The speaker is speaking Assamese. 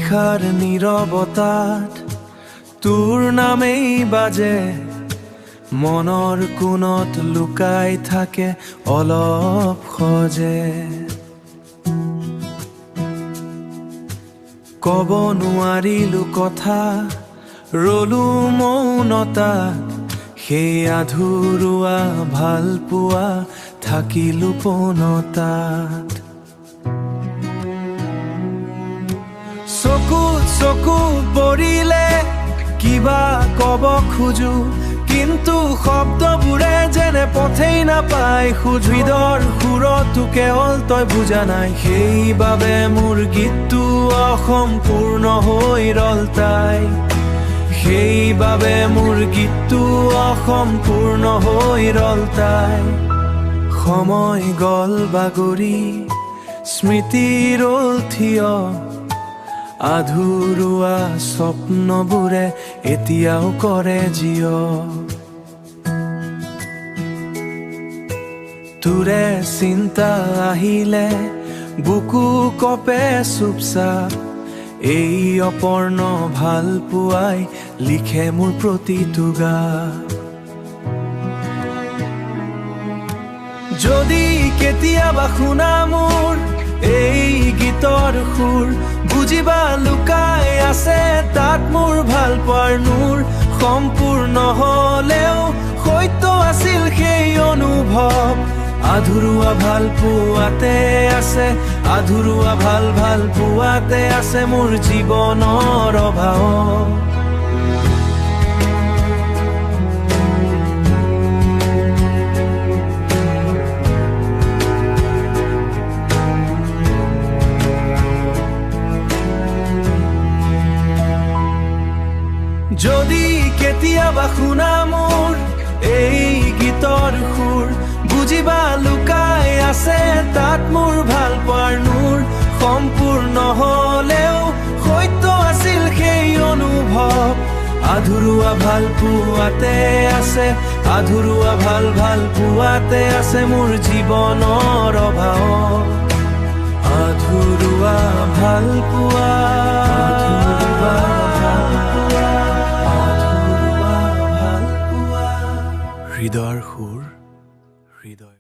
নিশাৰ নীৰৱতাত তোৰ নামেই বাজে, মনৰ কোণত লুকাই থাকে অলপ সজে। কব নোৱাৰিলো কথা, ৰলো মৌনতাত, সেই আধৰুৱা ভাল পোৱা থাকিলো পূৰ্ণতাত। চকু পৰিলে কিবা কব খোজো, কিন্তু শব্দবোৰে যেনে পথেই নাপায় খোজ। হৃদৰ সুৰতো কেৱল তই বুজা নাই, সেইবাবে মোৰ গীতটো অসম্পূৰ্ণ হৈ ৰল তাই। সেইবাবে মোৰ গীতটো অসম্পূৰ্ণ হৈ ৰল তাই। সময় গল বাগৰি, স্মৃতি ৰল থিয়, আধৰুৱা স্বপ্নবোৰে এতিয়াও কৰে জিয়। তোৰে চিন্তা আহিলে বুকু কপে চুপচাপ, এই অপৰ্ণ ভাল পোৱাই লিখে মোৰ প্ৰতিটো গান। যদি কেতিয়াবা শুনা মোৰ এই গীতৰ সুৰ, বুজিবা লুকাই আছে তাত মোৰ ভাল পোৱাৰ নূৰ। সম্পূৰ্ণ হলেও সত্য আছিল সেই অনুভৱ, আধৰুৱা ভাল পোৱাতে আছে, আধৰুৱা ভাল পোৱাতে আছে মোৰ জীৱনৰ অভাৱ। যদি কেতিয়াবা শুনা মোৰ এই গীতৰ সুৰ, বুজিবা লুকাই আছে তাত মোৰ ভাল পোৱাৰ নূৰ। সম্পূৰ্ণ হলেও সত্য আছিল সেই অনুভৱ, আধৰুৱা ভাল পোৱাতে আছে, আধৰুৱা ভাল পোৱাতে আছে মোৰ জীৱনৰ অভাৱ। আধৰুৱা ভাল পোৱা